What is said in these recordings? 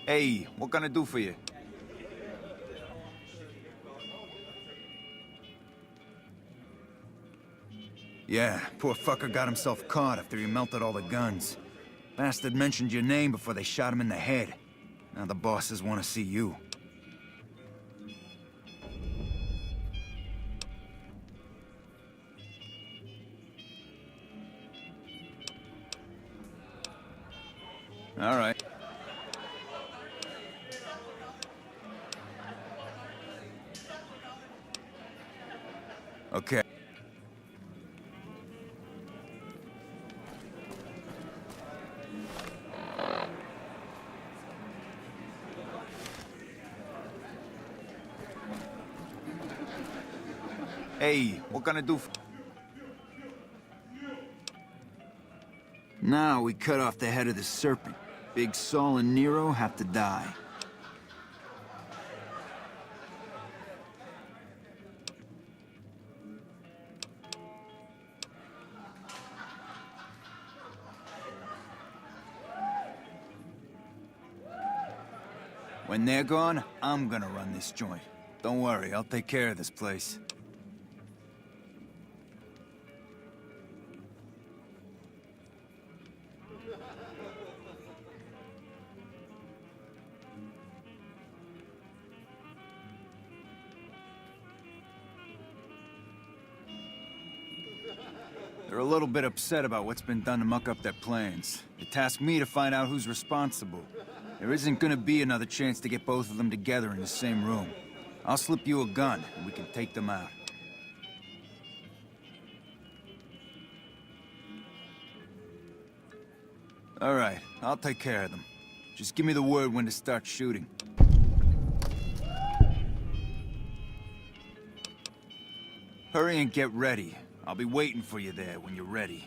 Hey, what can I do for you? Yeah, poor fucker got himself caught after he melted all the guns. Bastard mentioned your name before they shot him in the head. Now the bosses want to see you. All right. Okay. Hey, what can I do for... Now we cut off the head of the serpent. Big Sal and Nero have to die. When they're gone, I'm gonna run this joint. Don't worry, I'll take care of this place. They're a little bit upset about what's been done to muck up their plans. They tasked me to find out who's responsible. There isn't gonna be another chance to get both of them together in the same room. I'll slip you a gun, and we can take them out. All right, I'll take care of them. Just give me the word when to start shooting. Hurry and get ready. I'll be waiting for you there when you're ready.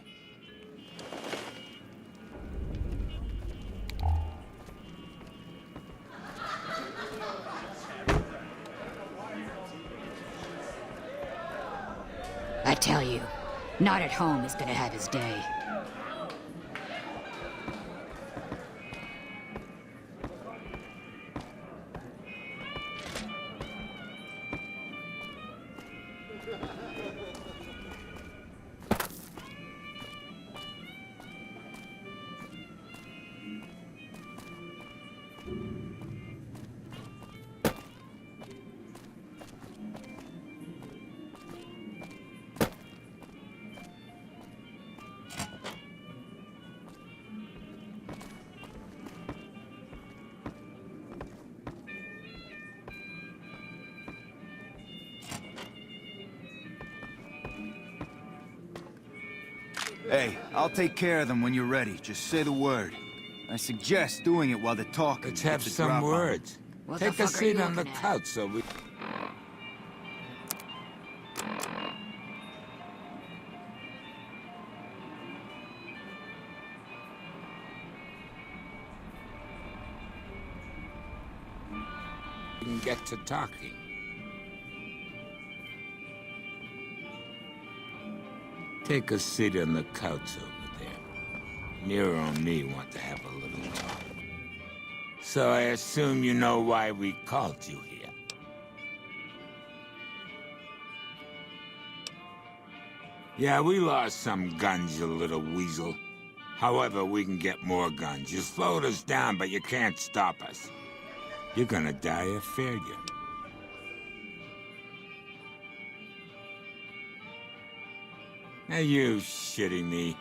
I tell you, not at home is gonna have his day. Hey, I'll take care of them when you're ready. Just say the word. I suggest doing it while they're talking. Let's have some words. Take a seat on the couch so we... can get to talking. Take a seat on the couch over there. Nero and me want to have a little talk. So I assume you know why we called you here. Yeah, we lost some guns, you little weasel. However, we can get more guns. You slowed us down, but you can't stop us. You're gonna die of failure. Are you shitting me?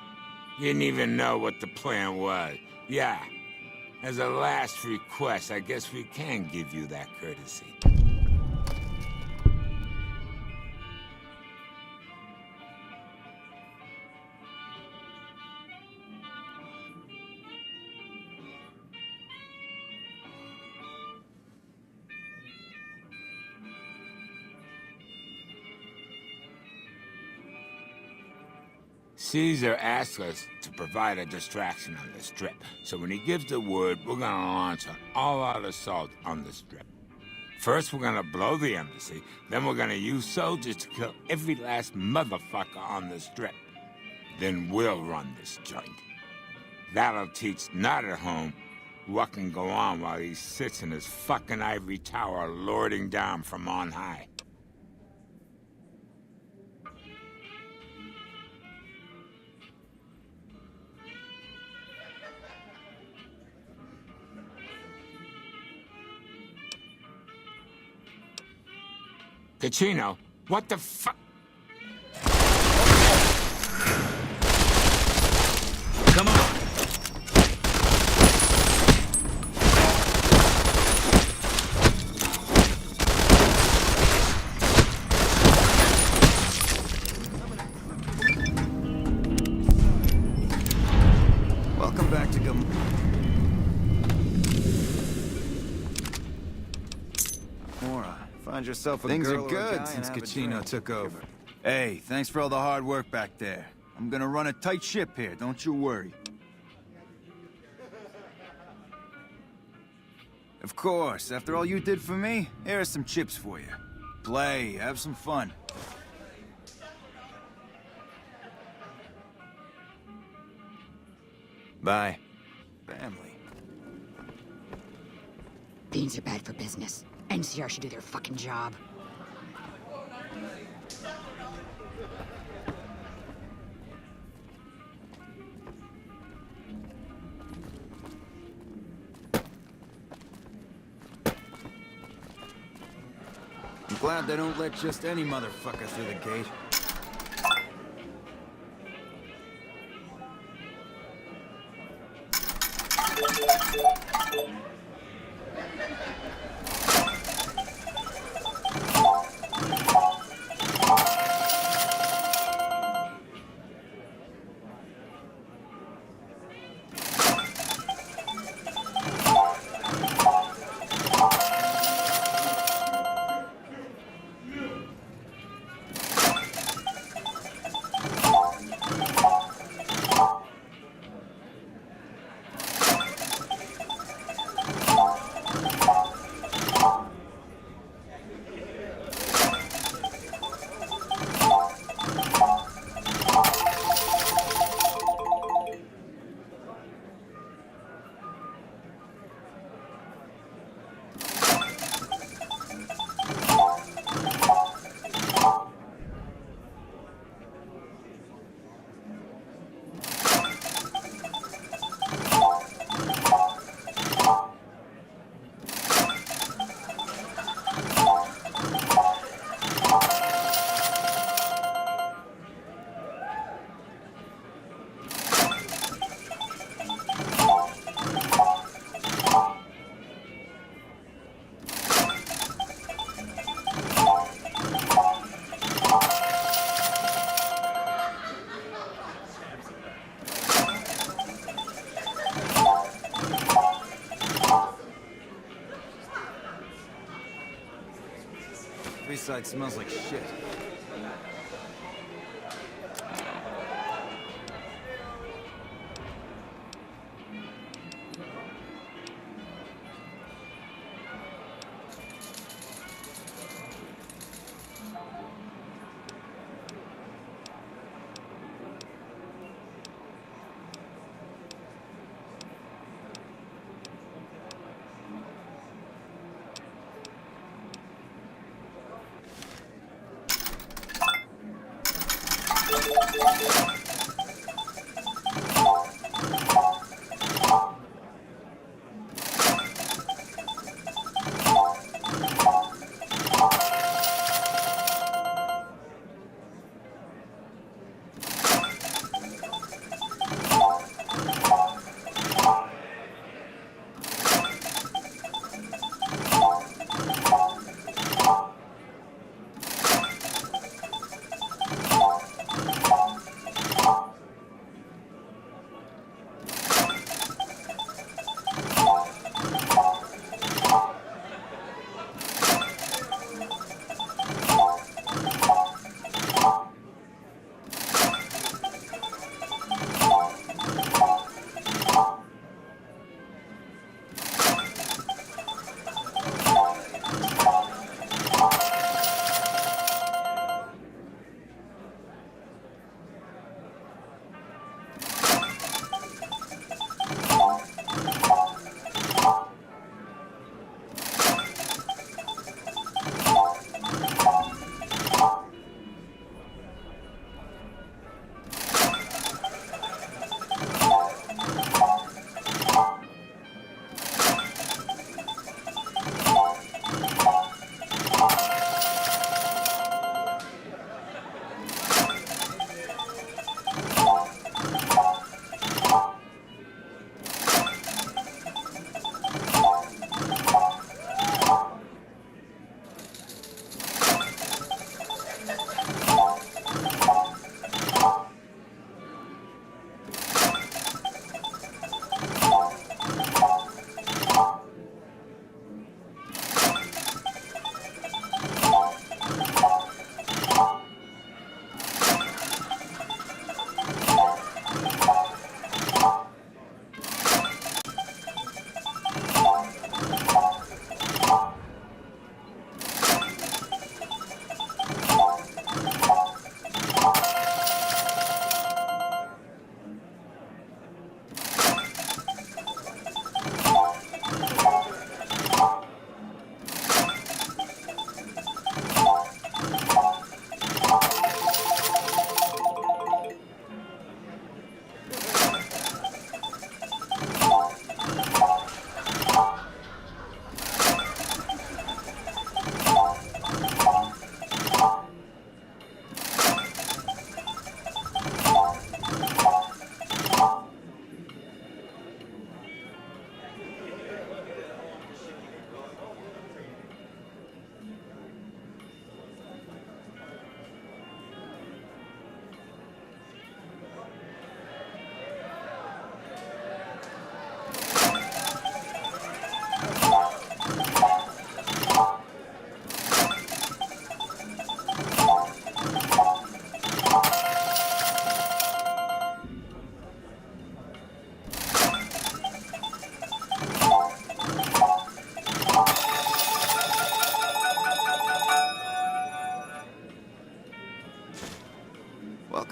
You didn't even know what the plan was. Yeah. As a last request, I guess we can give you that courtesy. Caesar asked us to provide a distraction on the Strip, so when he gives the word, we're gonna launch an all-out assault on the Strip. First, we're gonna blow the embassy, then we're gonna use soldiers to kill every last motherfucker on the Strip. Then we'll run this joint. That'll teach not at home what can go on while he sits in his fucking ivory tower lording down from on high. Cachino, what the fuck? Come on! Welcome back to Gomorrah. Find yourself a Things girl are or a good guy since and have a Cachino drink. took over. Hey, thanks for all the hard work back there. I'm gonna run a tight ship here, don't you worry. Of course, after all you did for me, here are some chips for you. Play, have some fun. Bye. Family. Fiends are bad for business. NCR should do their fucking job. I'm glad they don't let just any motherfucker through the gate. Freeside smells like shit.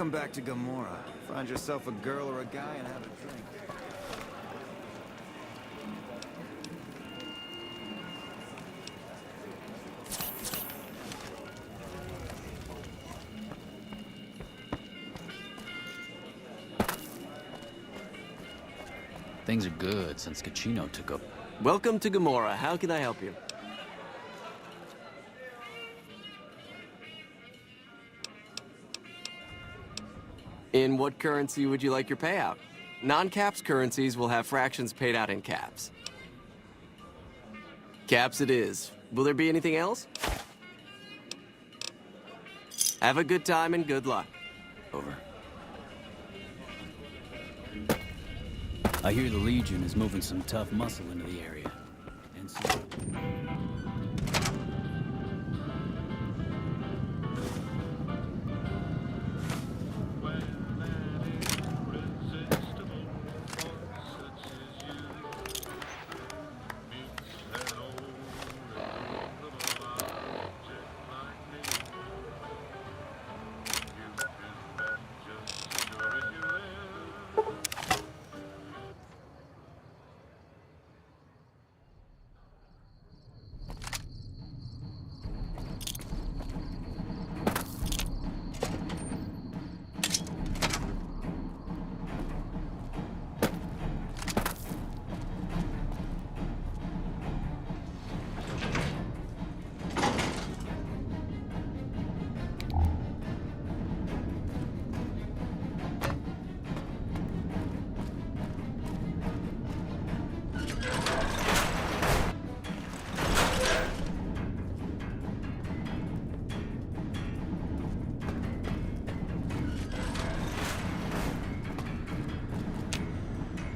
Welcome back to Gomorrah. Find yourself a girl or a guy and have a drink. Things are good since Cachino took up. Welcome to Gomorrah. How can I help you? In what currency would you like your payout? Non-caps currencies will have fractions paid out in caps. Caps it is. Will there be anything else? Have a good time and good luck. Over. I hear the Legion is moving some tough muscle into the area. And so...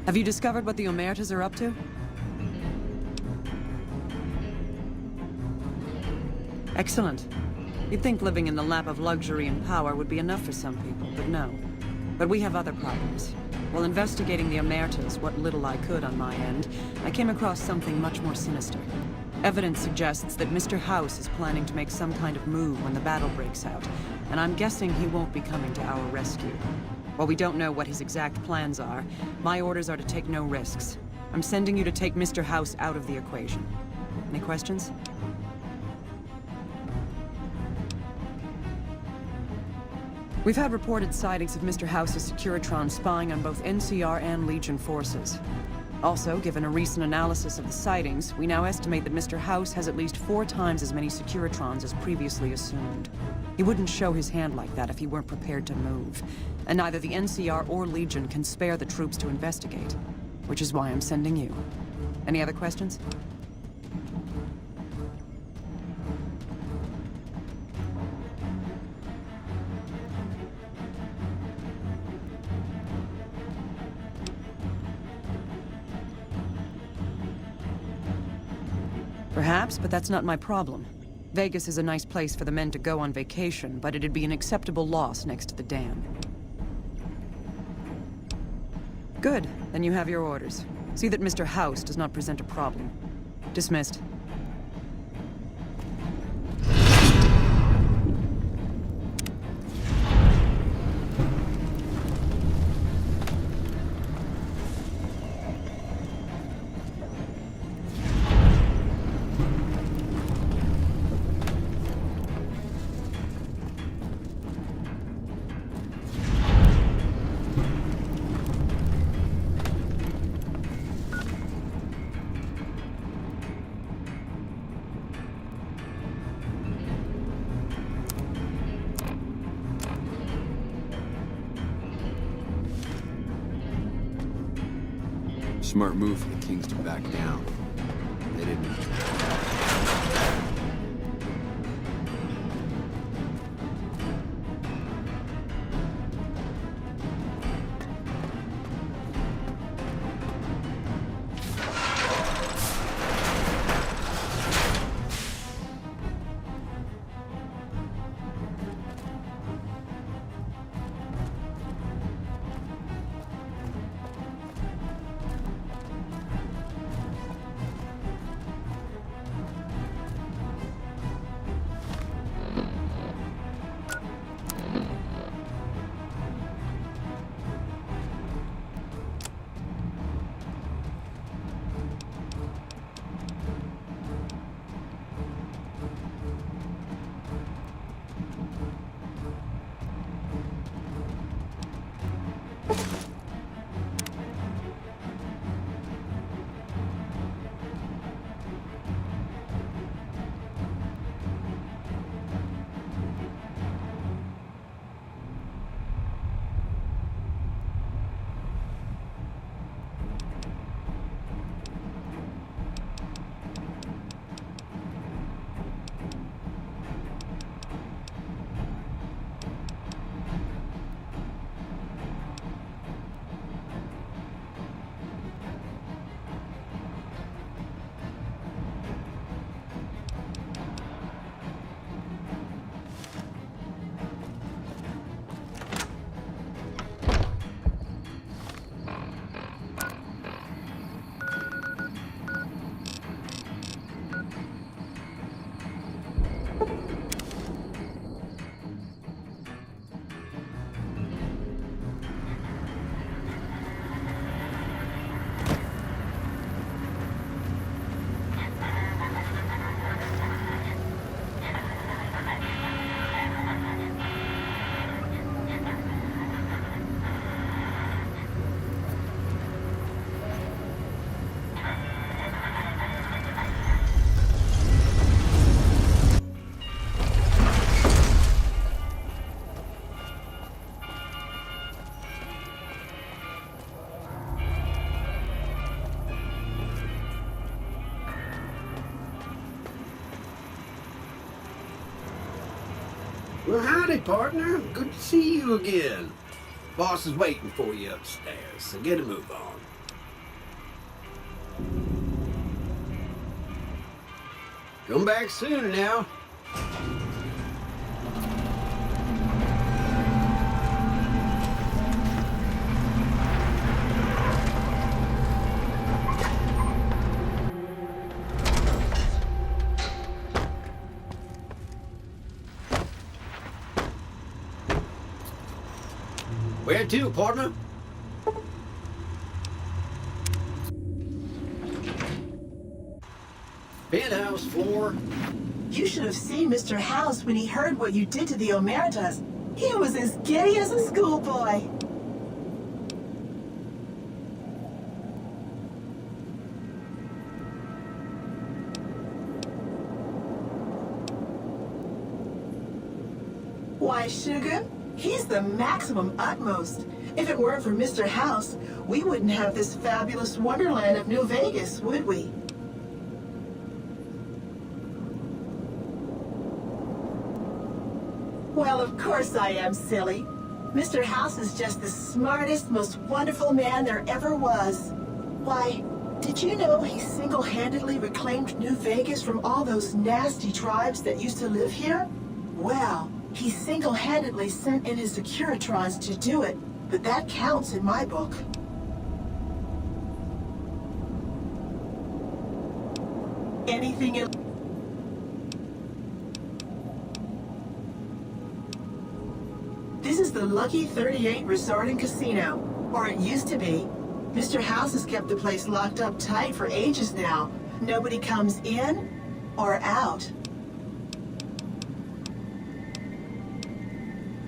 Have you discovered what the Omertas are up to? Excellent. You'd think living in the lap of luxury and power would be enough for some people, but no. But we have other problems. While investigating the Omertas, what little I could on my end, I came across something much more sinister. Evidence suggests that Mr. House is planning to make some kind of move when the battle breaks out, and I'm guessing he won't be coming to our rescue. While we don't know what his exact plans are, my orders are to take no risks. I'm sending you to take Mr. House out of the equation. Any questions? We've had reported sightings of Mr. House's Securitron spying on both NCR and Legion forces. Also, given a recent analysis of the sightings, we now estimate that Mr. House has at least 4 times as many Securitrons as previously assumed. He wouldn't show his hand like that if he weren't prepared to move. And neither the NCR or Legion can spare the troops to investigate. Which is why I'm sending you. Any other questions? Perhaps, but that's not my problem. Vegas is a nice place for the men to go on vacation, but it'd be an acceptable loss next to the dam. Good. Then you have your orders. See that Mr. House does not present a problem. Dismissed. Smart move for the Kings to back down. They didn't. Well, howdy, partner. Good to see you again. Boss is waiting for you upstairs, so get a move on. Come back soon now. Where to, partner? Penthouse floor. You should have seen Mr. House when he heard what you did to the Omertas. He was as giddy as a schoolboy. Why, sugar, he's the maximum utmost. If it weren't for Mr. House, we wouldn't have this fabulous wonderland of New Vegas, would we? Well, of course I am, silly. Mr. House is just the smartest, most wonderful man there ever was. Why, did you know he single-handedly reclaimed New Vegas from all those nasty tribes that used to live here? Well, he single-handedly sent in his Securitrons to do it, but that counts in my book. Anything else? This is the Lucky 38 Resort and Casino, or it used to be. Mr. House has kept the place locked up tight for ages now. Nobody comes in or out.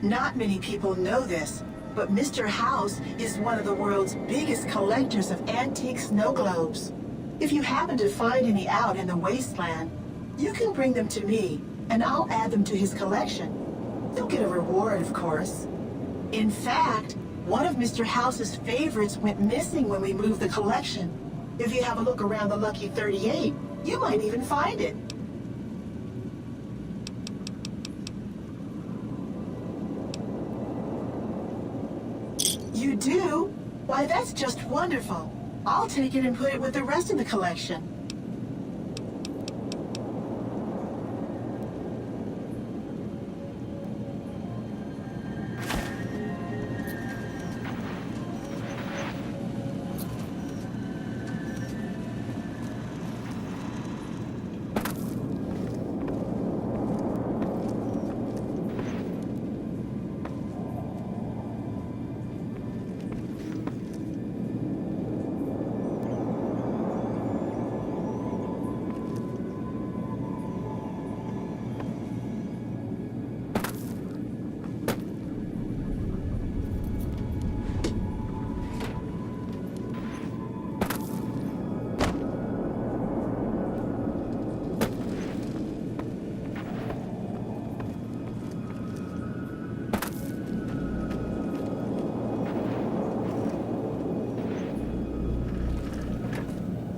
Not many people know this, but Mr. House is one of the world's biggest collectors of antique snow globes. If you happen to find any out in the wasteland, you can bring them to me, and I'll add them to his collection. You'll get a reward, of course. In fact, one of Mr. House's favorites went missing when we moved the collection. If you have a look around the Lucky 38, you might even find it. You do? Why, that's just wonderful. I'll take it and put it with the rest of the collection.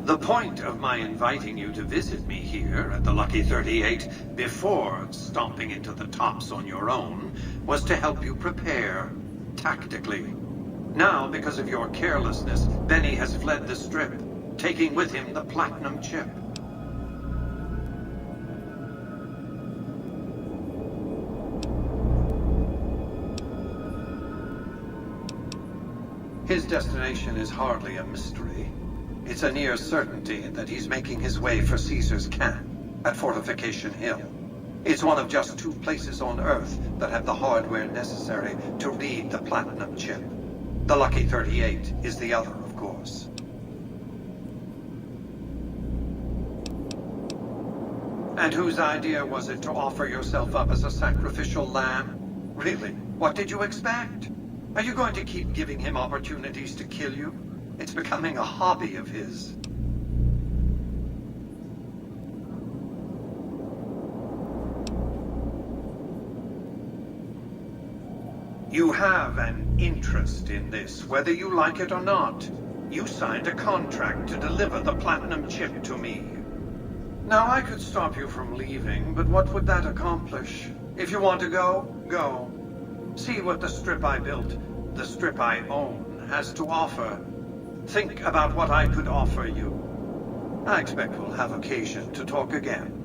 The point of my inviting you to visit me here at the Lucky 38 before stomping into the tops on your own was to help you prepare, tactically. Now, because of your carelessness, Benny has fled the Strip, taking with him the platinum chip. His destination is hardly a mystery. It's a near certainty that he's making his way for Caesar's camp at Fortification Hill. It's one of just 2 places on Earth that have the hardware necessary to read the platinum chip. The Lucky 38 is the other, of course. And whose idea was it to offer yourself up as a sacrificial lamb? Really? What did you expect? Are you going to keep giving him opportunities to kill you? It's becoming a hobby of his. You have an interest in this, whether you like it or not. You signed a contract to deliver the platinum chip to me. Now, I could stop you from leaving, but what would that accomplish? If you want to go, go. See what the strip I built, the strip I own, has to offer. Think about what I could offer you. I expect we'll have occasion to talk again.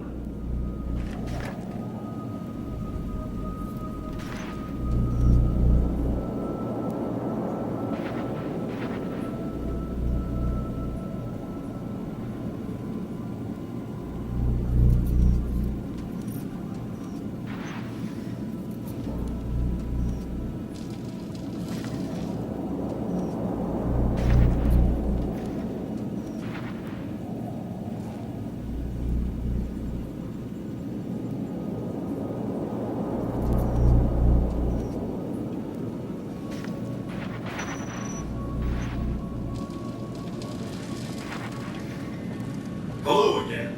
Hello again.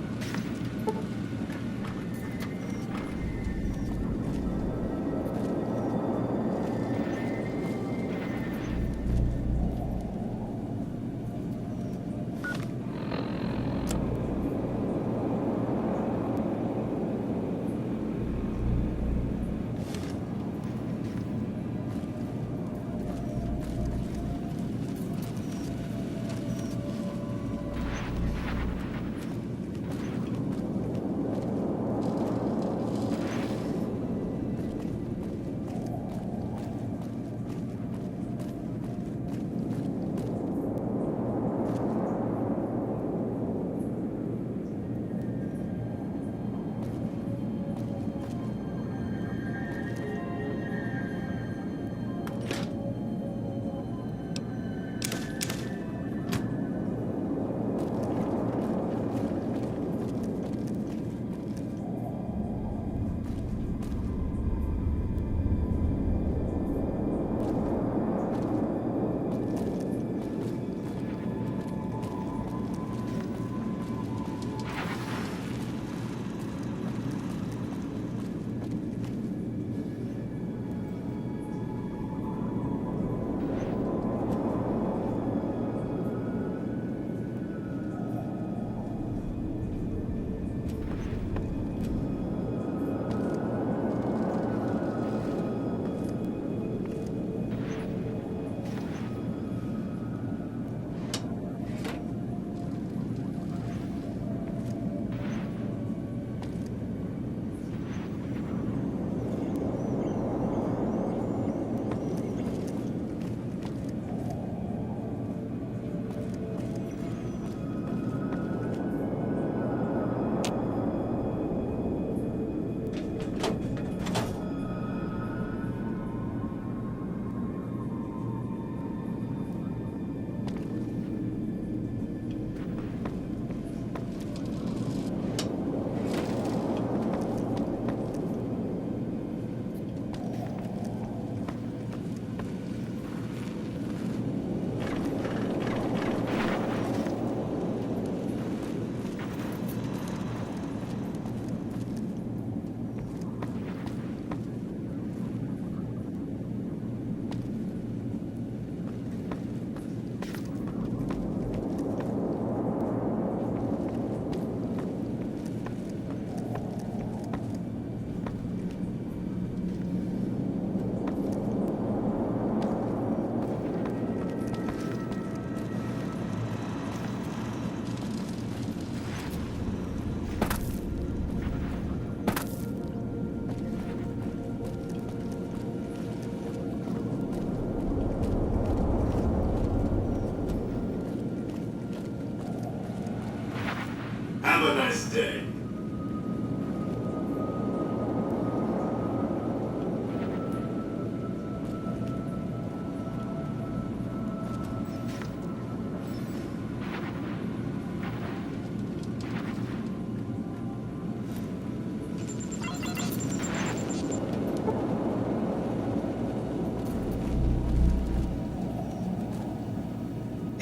Have a nice day.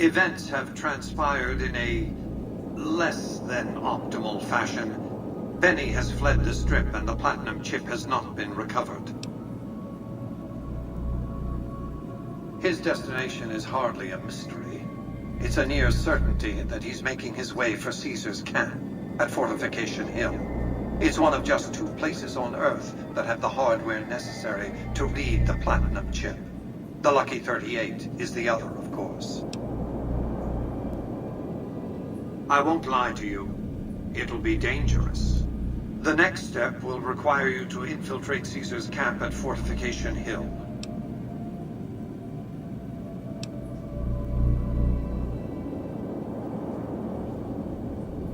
Events have transpired in a less than optimal fashion. Benny has fled the strip and the platinum chip has not been recovered. His destination is hardly a mystery. It's a near certainty that he's making his way for Caesar's camp at Fortification Hill. It's one of just 2 places on Earth that have the hardware necessary to read the platinum chip. The Lucky 38 is the other, of course. I won't lie to you. It'll be dangerous. The next step will require you to infiltrate Caesar's camp at Fortification Hill.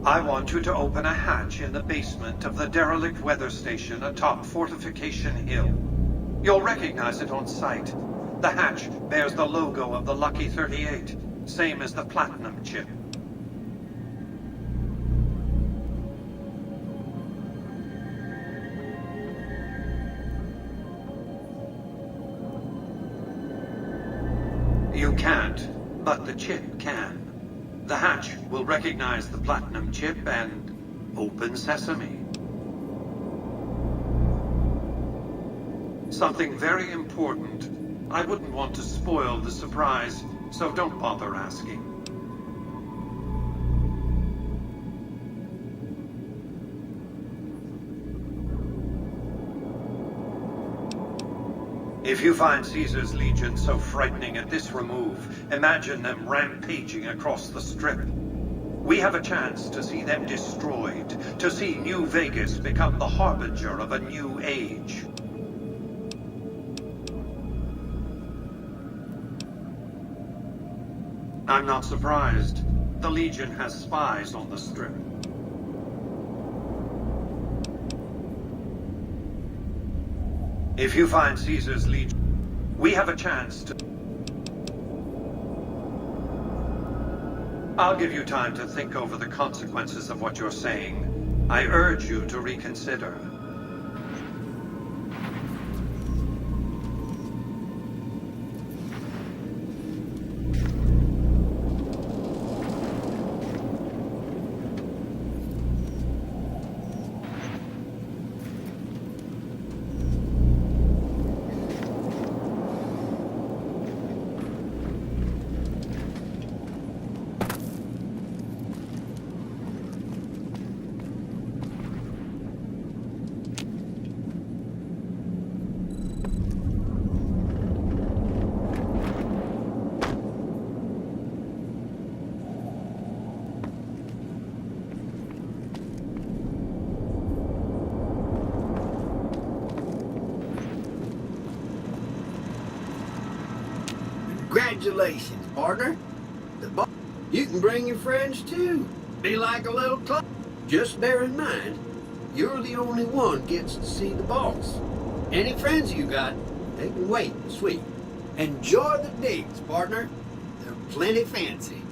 I want you to open a hatch in the basement of the derelict weather station atop Fortification Hill. You'll recognize it on sight. The hatch bears the logo of the Lucky 38, same as the platinum chip. You can't, but the chip can. The hatch will recognize the platinum chip and open sesame. Something very important. I wouldn't want to spoil the surprise, so don't bother asking. If you find Caesar's legion so frightening at this remove, imagine them rampaging across the Strip. We have a chance to see them destroyed, to see New Vegas become the harbinger of a new age. I'm not surprised. The Legion has spies on the Strip. If you find Caesar's Legion, we have a chance to... I'll give you time to think over the consequences of what you're saying. I urge you to reconsider. Congratulations, partner. You can bring your friends too. Be like a little club. Just bear in mind, you're the only one gets to see the boss. Any friends you got, they can wait and sweet. Enjoy the digs, partner. They're plenty fancy.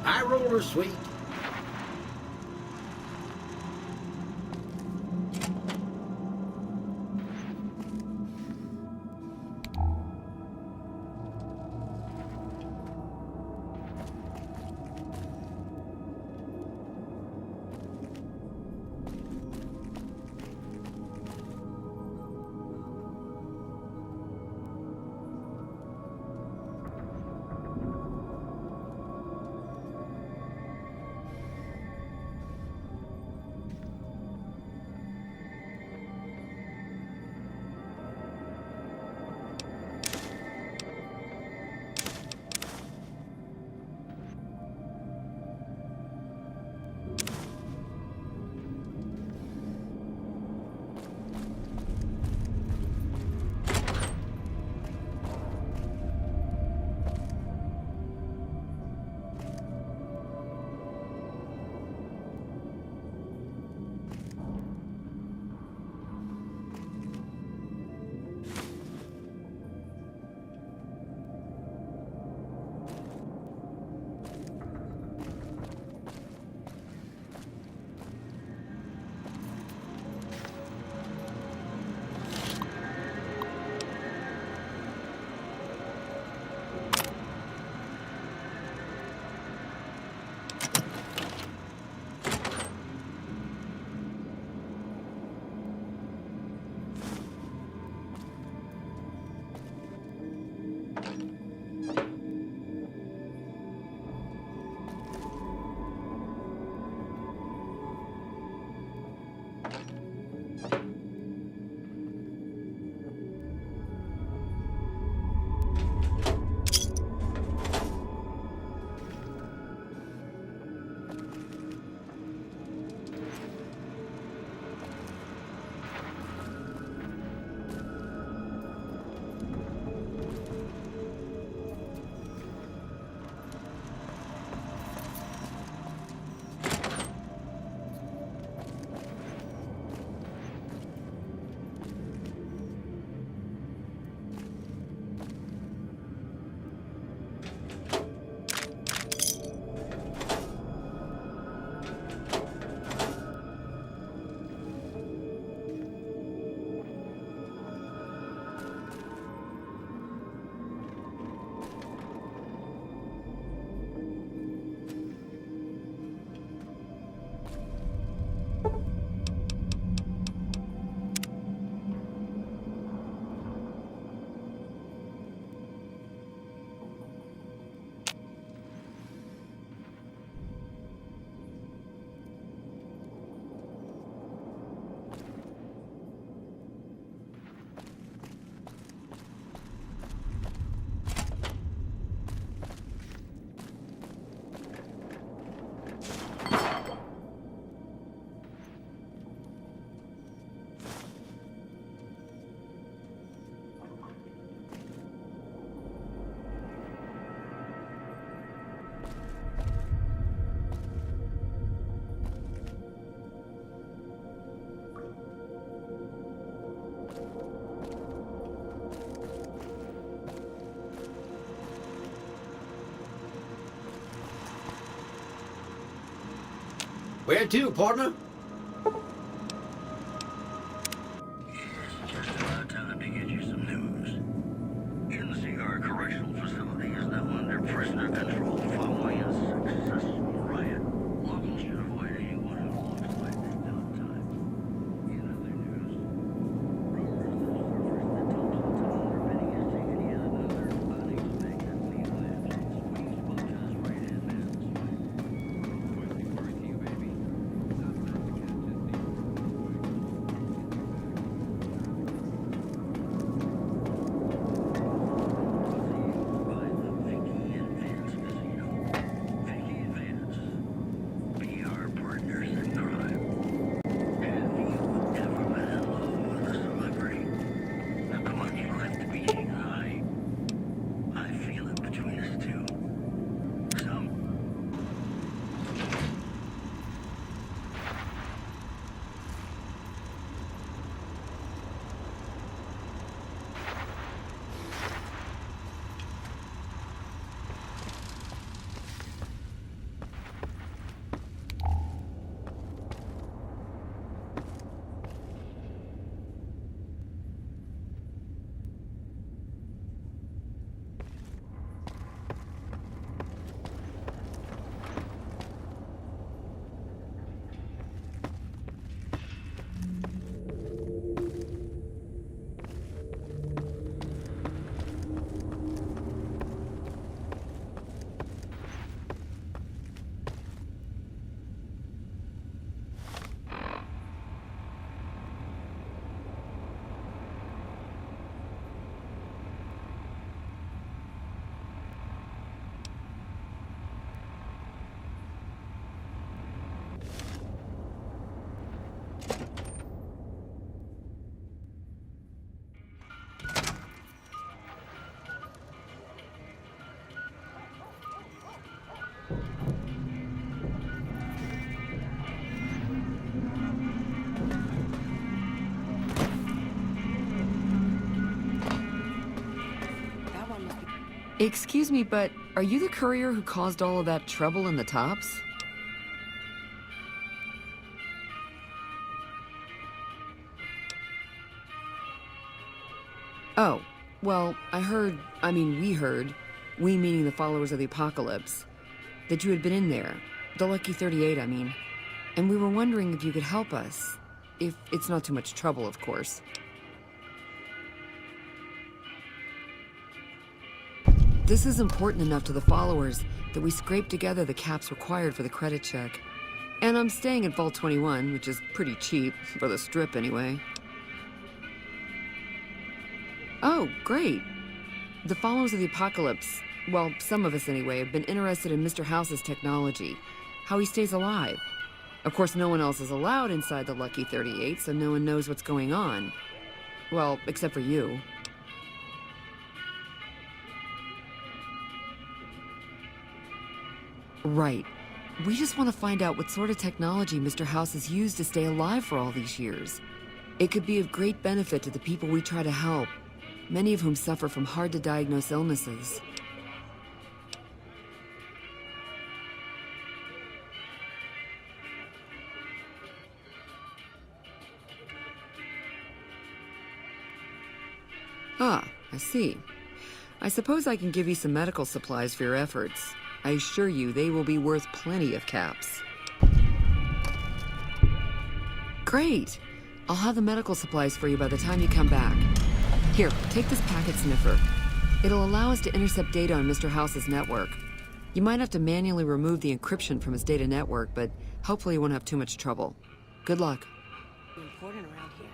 High roller, sweet. Where to, partner? Just about time to get you some news. NCR Correctional Facility is now under prisoner control following a successful riot. Locals should avoid anyone who looks like they've downtime. In other news, rumors have surfaced that Thompson Town Repeating has taken yet another unexpected lead left. Swing spot has right-hand man this way. Birthday you, baby. Excuse me, but are you the courier who caused all of that trouble in the tops? Oh, well, we heard, we meaning the followers of the apocalypse, that you had been in there, the Lucky 38, I mean, and we were wondering if you could help us, if it's not too much trouble, of course. This is important enough to the followers that we scraped together the caps required for the credit check. And I'm staying at Vault 21, which is pretty cheap, for the Strip anyway. Oh, great. The followers of the apocalypse, well, some of us anyway, have been interested in Mr. House's technology, how he stays alive. Of course, no one else is allowed inside the Lucky 38, so no one knows what's going on. Well, except for you. Right. We just want to find out what sort of technology Mr. House has used to stay alive for all these years. It could be of great benefit to the people we try to help, many of whom suffer from hard-to-diagnose illnesses. Ah, I see. I suppose I can give you some medical supplies for your efforts. I assure you, they will be worth plenty of caps. Great! I'll have the medical supplies for you by the time you come back. Here, take this packet sniffer. It'll allow us to intercept data on Mr. House's network. You might have to manually remove the encryption from his data network, but hopefully you won't have too much trouble. Good luck. Important around here.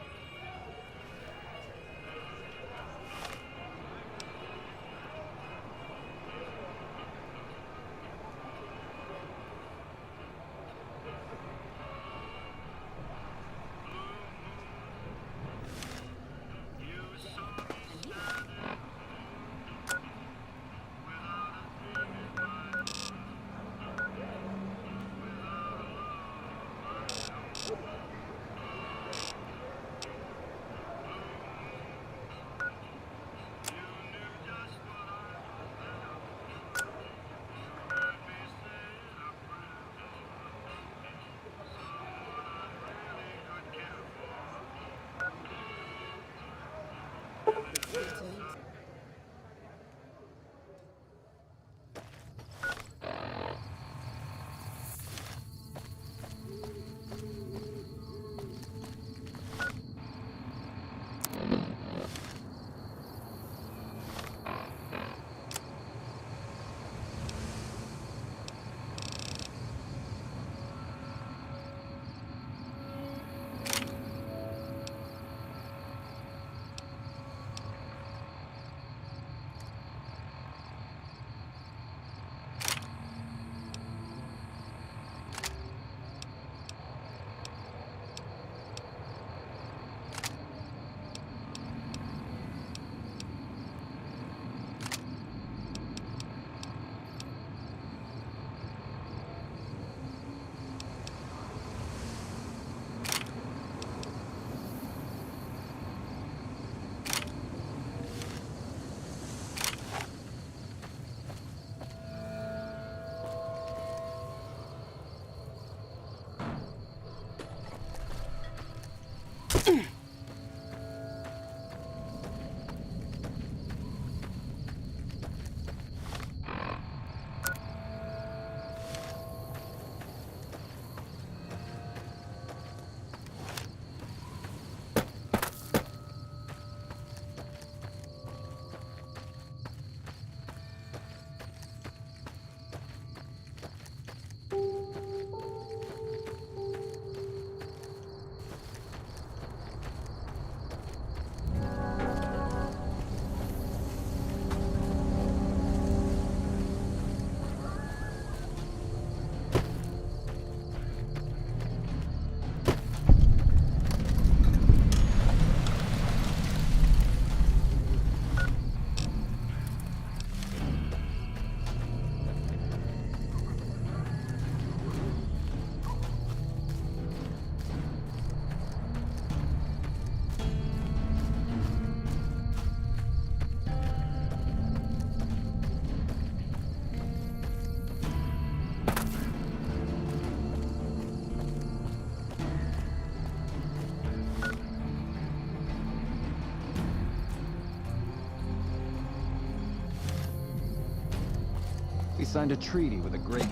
We signed a treaty with a great...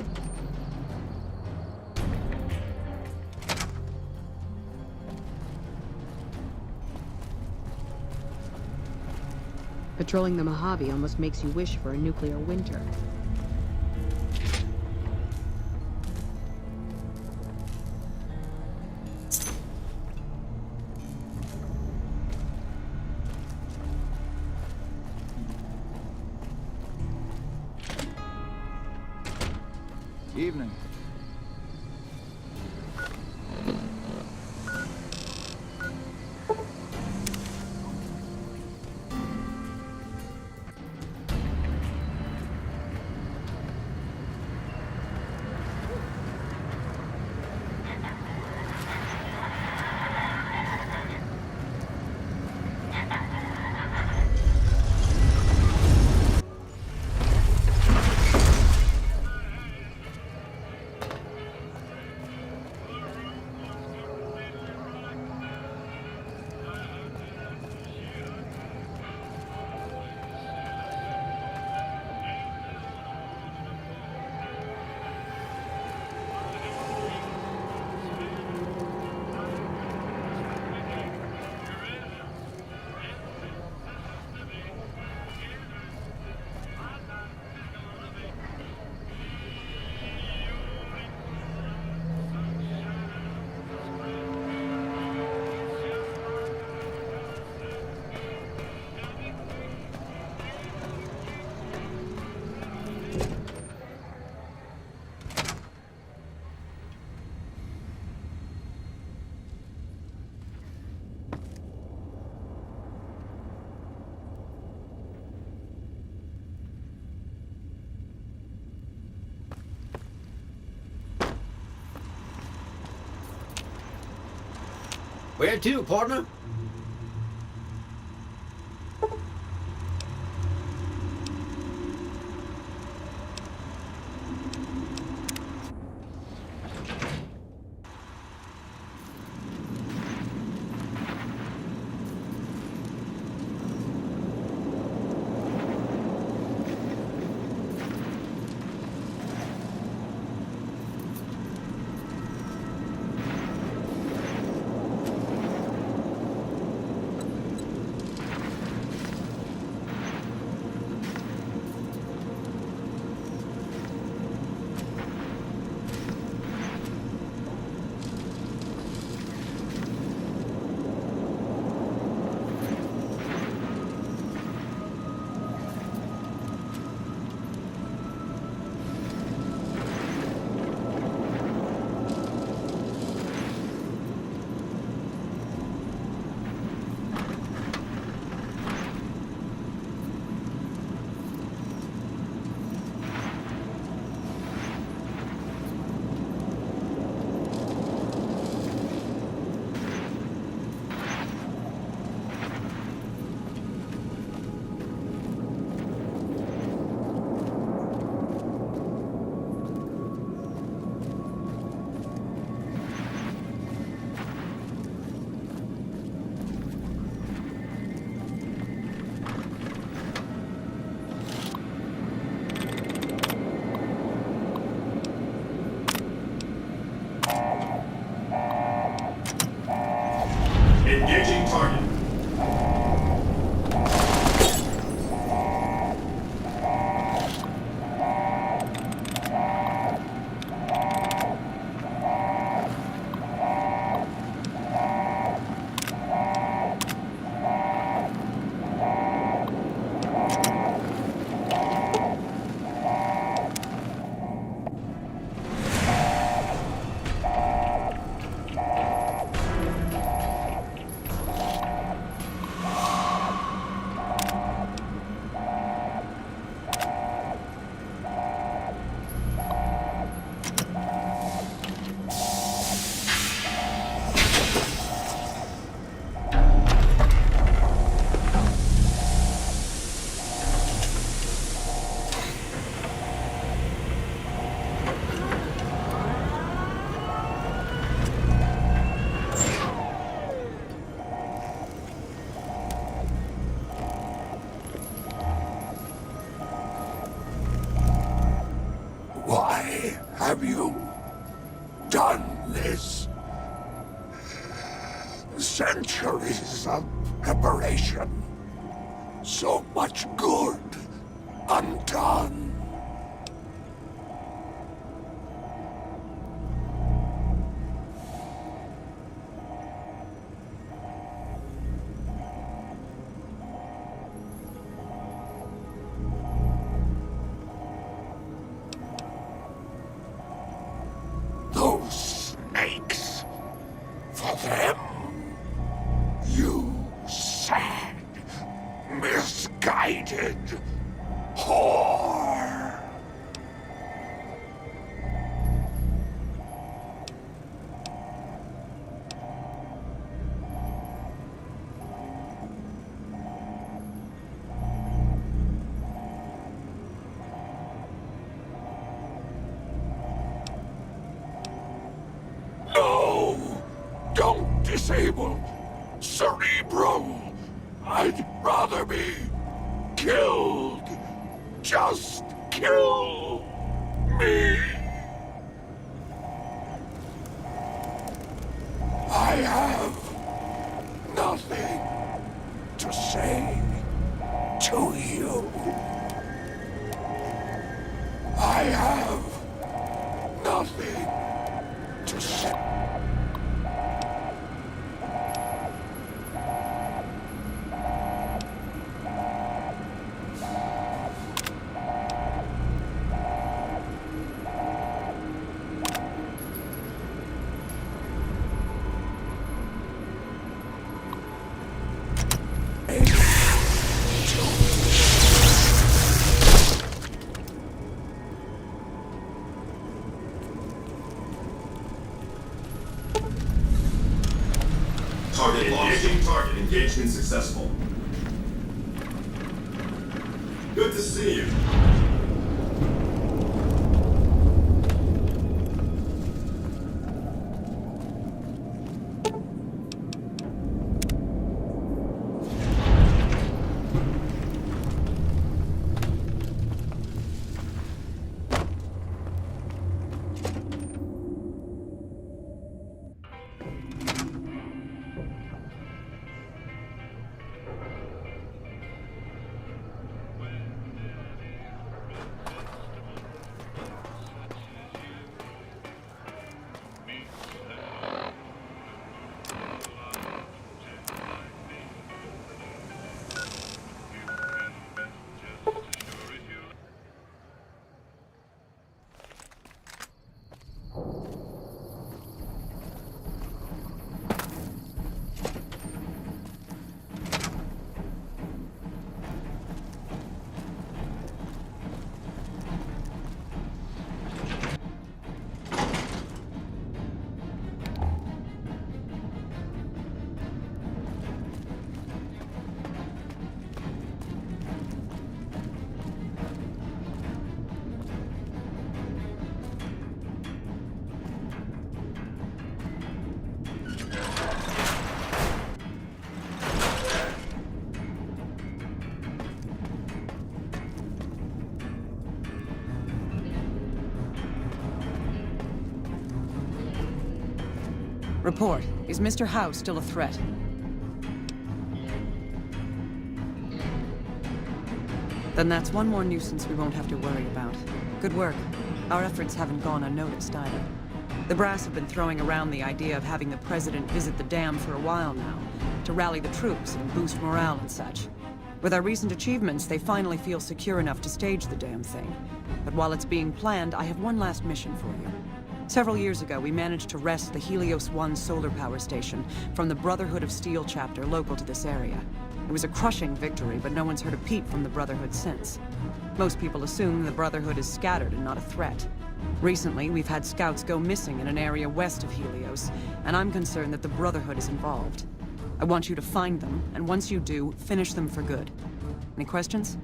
Patrolling the Mojave almost makes you wish for a nuclear winter. Evening. Where to, partner? centuries of preparation. So much good undone. Those snakes. For them, you sad, misguided whore. No! Don't disable Cerebro! I'd rather be killed. Just kill me. I have nothing to say to you. I have nothing to say. Target lost. Target engagement successful. Good to see you. Report. Is Mr. House still a threat? Then that's one more nuisance we won't have to worry about. Good work. Our efforts haven't gone unnoticed either. The brass have been throwing around the idea of having the president visit the dam for a while now, to rally the troops and boost morale and such. With our recent achievements, they finally feel secure enough to stage the damn thing. But while it's being planned, I have one last mission for you. Several years ago, we managed to wrest the Helios 1 solar power station from the Brotherhood of Steel chapter local to this area. It was a crushing victory, but no one's heard a peep from the Brotherhood since. Most people assume the Brotherhood is scattered and not a threat. Recently, we've had scouts go missing in an area west of Helios, and I'm concerned that the Brotherhood is involved. I want you to find them, and once you do, finish them for good. Any questions?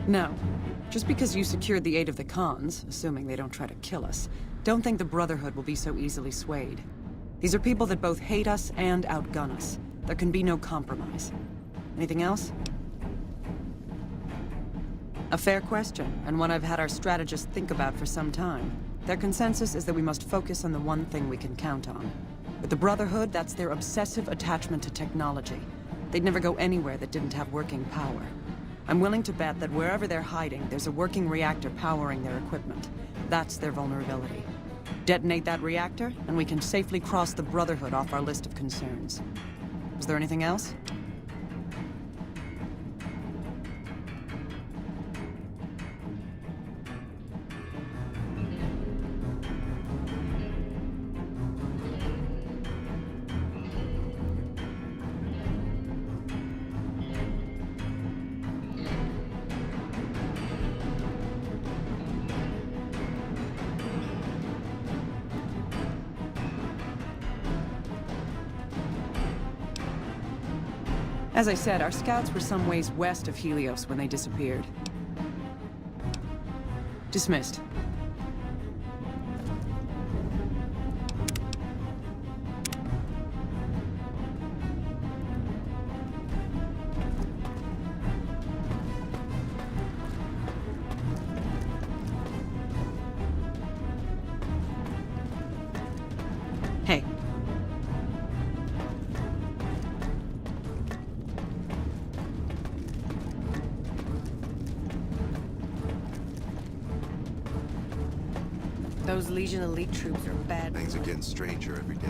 No. Just because you secured the aid of the Khans, assuming they don't try to kill us, Don't think the Brotherhood will be so easily swayed. These are people that both hate us and outgun us. There can be no compromise. Anything else? A fair question, and one I've had our strategists think about for some time. Their consensus is that we must focus on the one thing we can count on. With the Brotherhood, that's their obsessive attachment to technology. They'd never go anywhere that didn't have working power. I'm willing to bet that wherever they're hiding, there's a working reactor powering their equipment. That's their vulnerability. Detonate that reactor, and we can safely cross the Brotherhood off our list of concerns. Is there anything else? As I said, our scouts were some ways west of Helios when they disappeared. Dismissed. Hey. Those Legion elite troops are bad. Things are getting stranger every day.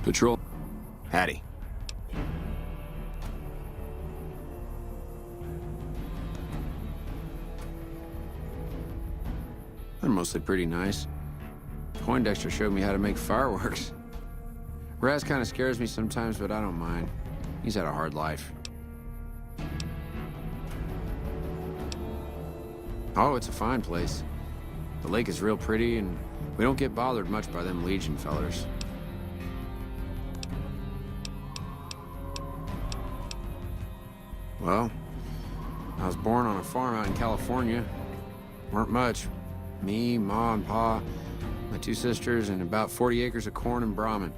Patrol. Hattie. They're mostly pretty nice. Poindexter showed me how to make fireworks. Raz kind of scares me sometimes, but I don't mind. He's had a hard life. Oh, it's a fine place. The lake is real pretty, and we don't get bothered much by them Legion fellers. Well, I was born on a farm out in California. Weren't much. Me, Ma, and Pa, my two sisters, and about 40 acres of corn and Brahmin.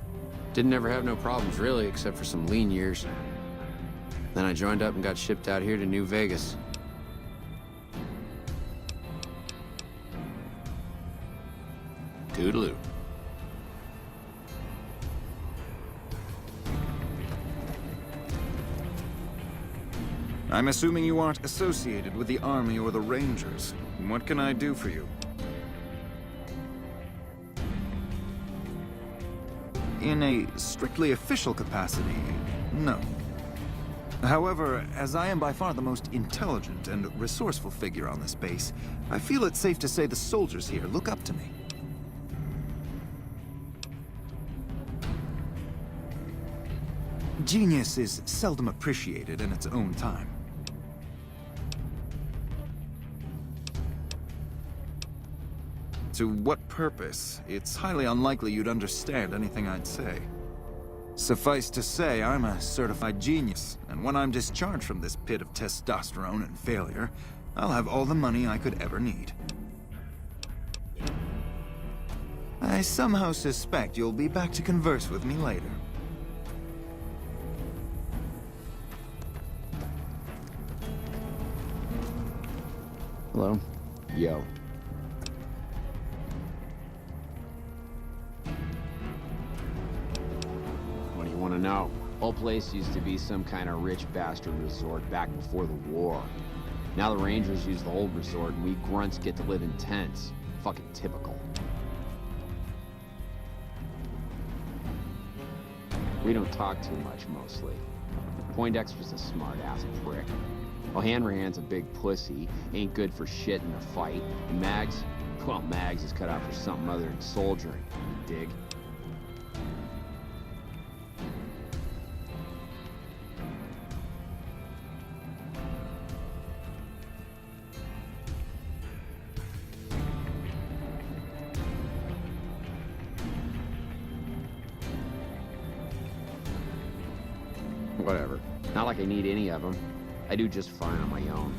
Didn't ever have no problems, really, except for some lean years. Then I joined up and got shipped out here to New Vegas. Toodaloo. I'm assuming you aren't associated with the Army or the Rangers. What can I do for you? In a strictly official capacity, no. However, as I am by far the most intelligent and resourceful figure on this base, I feel it's safe to say the soldiers here look up to me. Genius is seldom appreciated in its own time. To what purpose? It's highly unlikely you'd understand anything I'd say. Suffice to say, I'm a certified genius, and when I'm discharged from this pit of testosterone and failure, I'll have all the money I could ever need. I somehow suspect you'll be back to converse with me later. Hello? Yo. What do you want to know? Whole place used to be some kind of rich bastard resort back before the war. Now the Rangers use the old resort and we grunts get to live in tents. Fucking typical. We don't talk too much, mostly. Poindexter's a smart-ass prick. Well, Hanrahan's a big pussy, ain't good for shit in a fight. And Mags? Well, Mags is cut out for something other than soldiering. You dig? Whatever. Not like I need any of them. I do just fine on my own.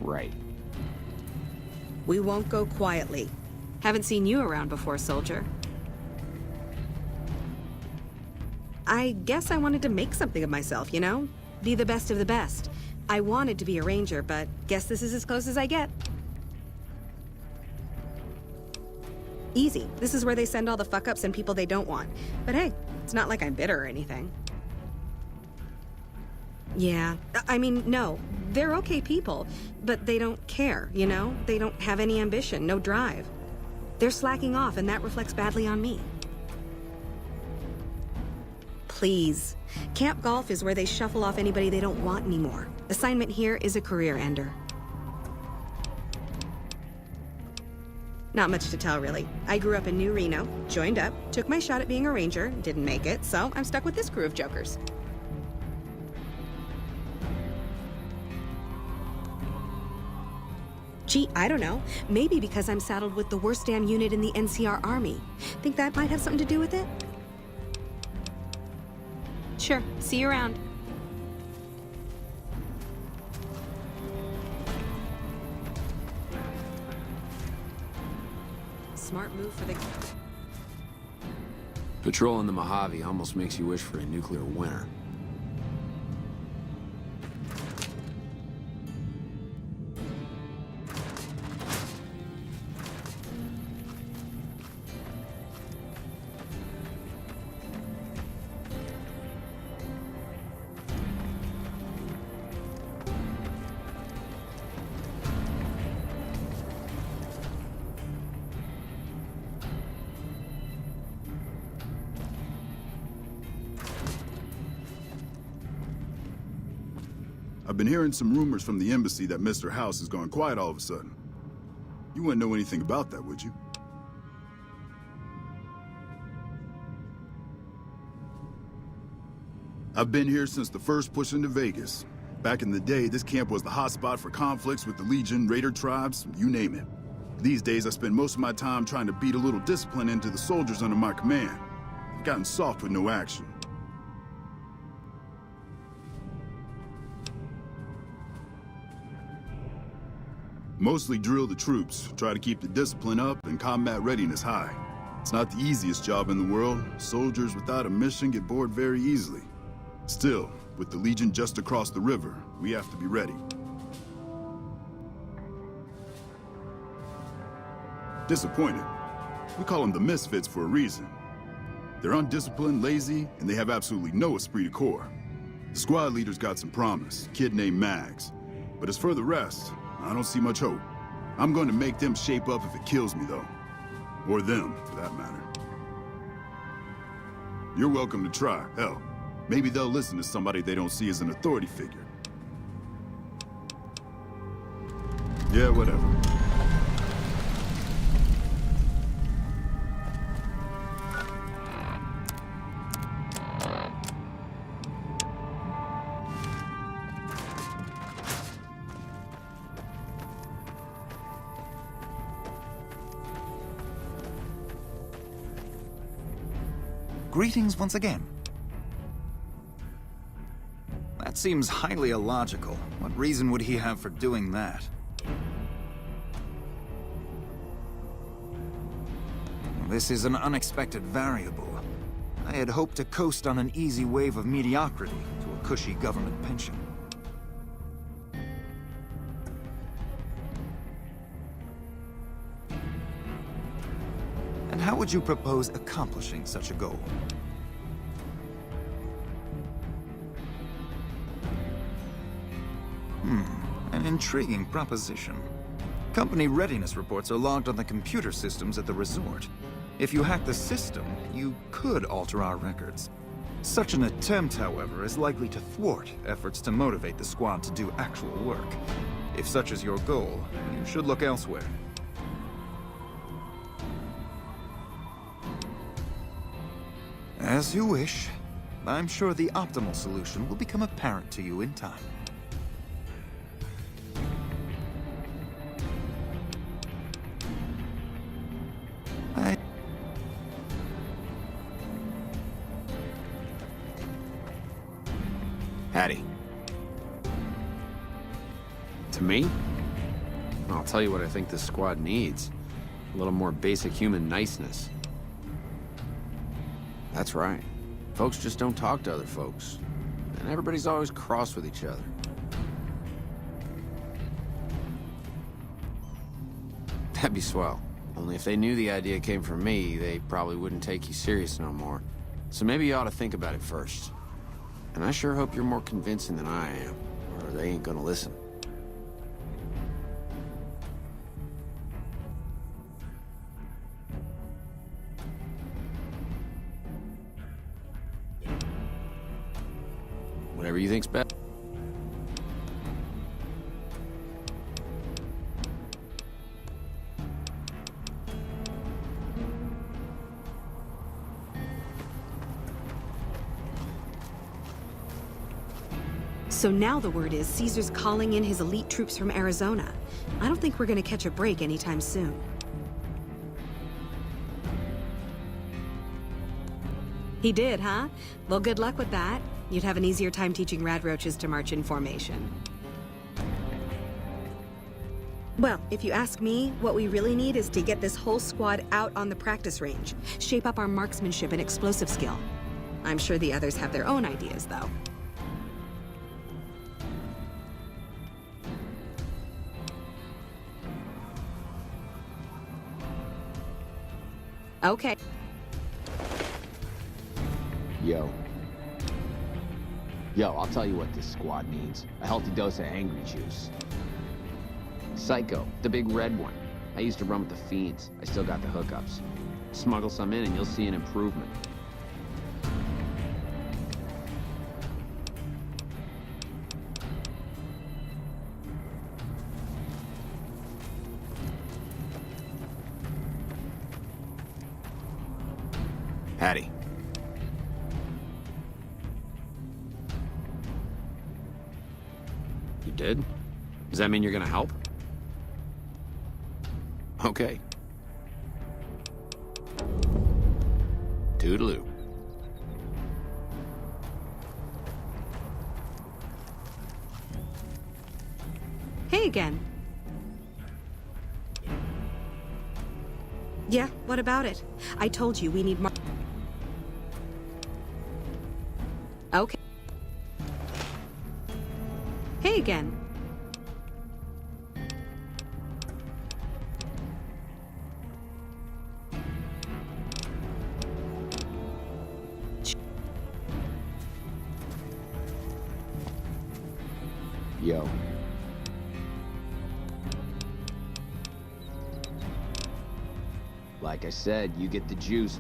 Right. We won't go quietly. Haven't seen you around before, soldier. I guess I wanted to make something of myself, you know? Be the best of the best. I wanted to be a ranger, but guess this is as close as I get. Easy. This is where they send all the fuck-ups and people they don't want. But hey, it's not like I'm bitter or anything. Yeah, I mean, no. They're okay people, but they don't care, you know? They don't have any ambition, no drive. They're slacking off, and that reflects badly on me. Please. Camp Golf is where they shuffle off anybody they don't want anymore. Assignment here is a career ender. Not much to tell, really. I grew up in New Reno, joined up, took my shot at being a ranger, didn't make it, so I'm stuck with this crew of jokers. Gee, I don't know. Maybe because I'm saddled with the worst damn unit in the NCR Army. Think that might have something to do with it? Sure. See you around. Smart move for the... Patrolling the Mojave almost makes you wish for a nuclear winter. I've been hearing some rumors from the embassy that Mr. House has gone quiet all of a sudden. You wouldn't know anything about that, would you? I've been here since the first push into Vegas. Back in the day, this camp was the hotspot for conflicts with the Legion, Raider tribes, you name it. These days, I spend most of my time trying to beat a little discipline into the soldiers under my command. I've gotten soft with no action. Mostly drill the troops, try to keep the discipline up and combat readiness high. It's not the easiest job in the world. Soldiers without a mission get bored very easily. Still, with the Legion just across the river, we have to be ready. Disappointed. We call them the Misfits for a reason. They're undisciplined, lazy, and they have absolutely no esprit de corps. The squad leader's got some promise, kid named Mags. But as for the rest, I don't see much hope. I'm going to make them shape up if it kills me, though. Or them, for that matter. You're welcome to try. Hell, maybe they'll listen to somebody they don't see as an authority figure. Yeah, whatever. Greetings once again. That seems highly illogical. What reason would he have for doing that? This is an unexpected variable. I had hoped to coast on an easy wave of mediocrity to a cushy government pension. And how would you propose accomplishing such a goal? An intriguing proposition. Company readiness reports are logged on the computer systems at the resort. If you hack the system, you could alter our records. Such an attempt, however, is likely to thwart efforts to motivate the squad to do actual work. If such is your goal, you should look elsewhere. As you wish. I'm sure the optimal solution will become apparent to you in time. Hattie. To me? I'll tell you what I think this squad needs. A little more basic human niceness. That's right. Folks just don't talk to other folks. And everybody's always cross with each other. That'd be swell. Only if they knew the idea came from me, they probably wouldn't take you serious no more. So maybe you ought to think about it first. And I sure hope you're more convincing than I am, or they ain't gonna listen. Whatever you think's best. So now the word is Caesar's calling in his elite troops from Arizona. I don't think we're gonna catch a break anytime soon. He did, huh? Well, good luck with that. You'd have an easier time teaching radroaches to march in formation. Well, if you ask me, what we really need is to get this whole squad out on the practice range. Shape up our marksmanship and explosive skill. I'm sure the others have their own ideas, though. Okay. Yo, I'll tell you what this squad needs. A healthy dose of angry juice. Psycho, the big red one. I used to run with the fiends. I still got the hookups. Smuggle some in and you'll see an improvement. Hattie. You did? Does that mean you're gonna help? Okay. Toodaloo. Hey again. Yeah, what about it? I told you we need more. Okay. Hey again. Yo. Like I said, you get the juice.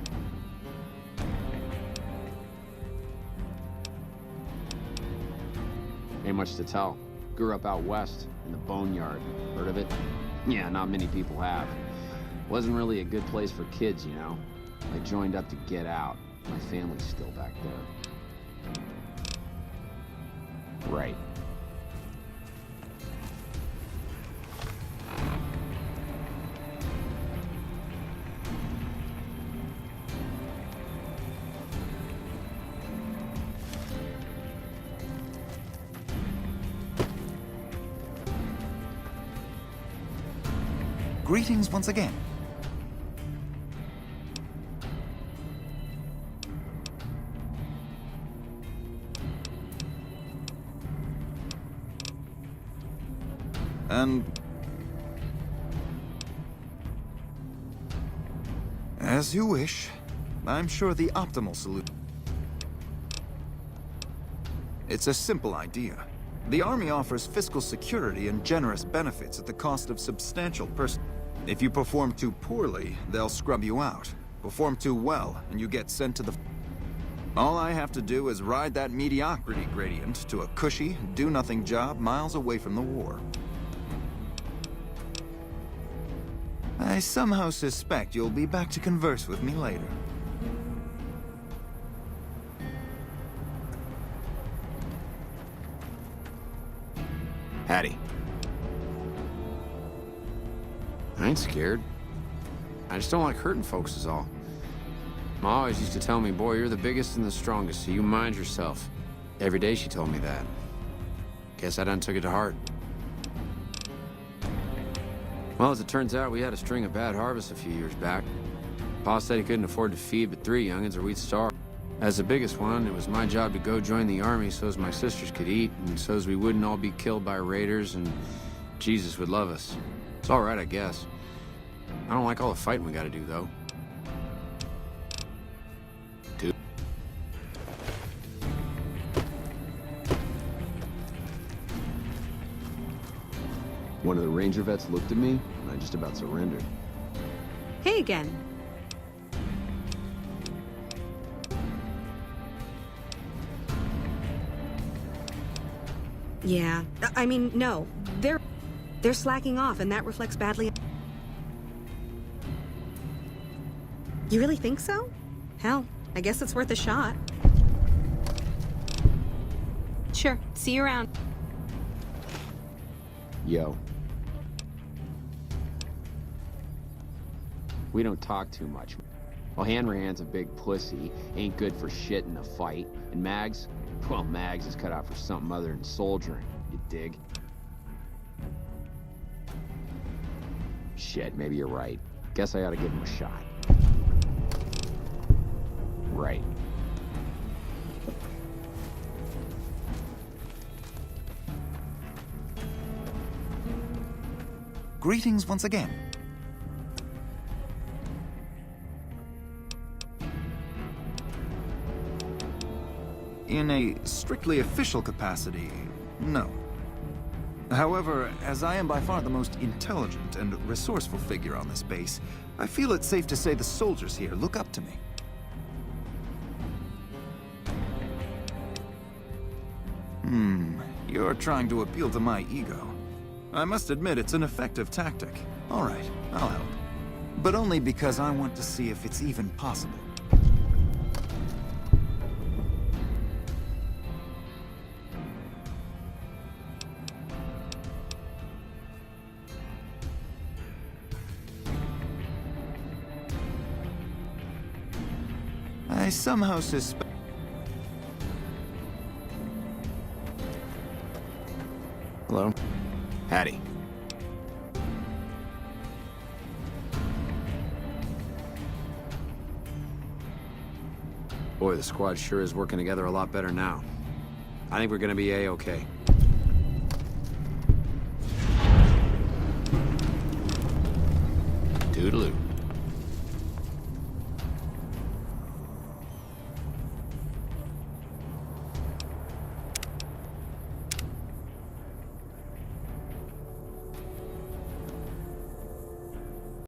Ain't much to tell. Grew up out west, in the boneyard. Heard of it? Yeah, not many people have. Wasn't really a good place for kids, you know? I joined up to get out. My family's still back there. Right. Greetings once again. And... as you wish. I'm sure the optimal solution... It's a simple idea. The Army offers fiscal security and generous benefits at the cost of substantial person. If you perform too poorly, they'll scrub you out. Perform too well, and you get sent to the... All I have to do is ride that mediocrity gradient to a cushy, do-nothing job miles away from the war. I somehow suspect you'll be back to converse with me later. Hattie. I ain't scared. I just don't like hurting folks is all. Ma always used to tell me, boy, you're the biggest and the strongest, so you mind yourself. Every day she told me that. Guess I done took it to heart. Well, as it turns out, we had a string of bad harvests a few years back. Pa said he couldn't afford to feed but 3 youngins or we'd starve. As the biggest one, it was my job to go join the Army so's my sisters could eat, and so's we wouldn't all be killed by raiders, and Jesus would love us. It's all right, I guess. I don't like all the fighting we gotta do, though. Dude. One of the Ranger vets looked at me, and I just about surrendered. Hey again. Yeah, I mean, no. They're slacking off, and that reflects badly. You really think so? Hell, I guess it's worth a shot. Sure, see you around. Yo. We don't talk too much. Well, Hanrahan's a big pussy, ain't good for shit in a fight, and Mags, well, Mags is cut out for something other than soldiering, you dig? Shit, maybe you're right. Guess I ought to give him a shot. Right. Greetings once again. In a strictly official capacity, no. However, as I am by far the most intelligent and resourceful figure on this base, I feel it's safe to say the soldiers here look up to me. You're trying to appeal to my ego. I must admit it's an effective tactic. All right, I'll help. But only because I want to see if it's even possible. I somehow suspect... Hello? Hattie. Boy, the squad sure is working together a lot better now. I think we're gonna be A-okay. Toodaloo.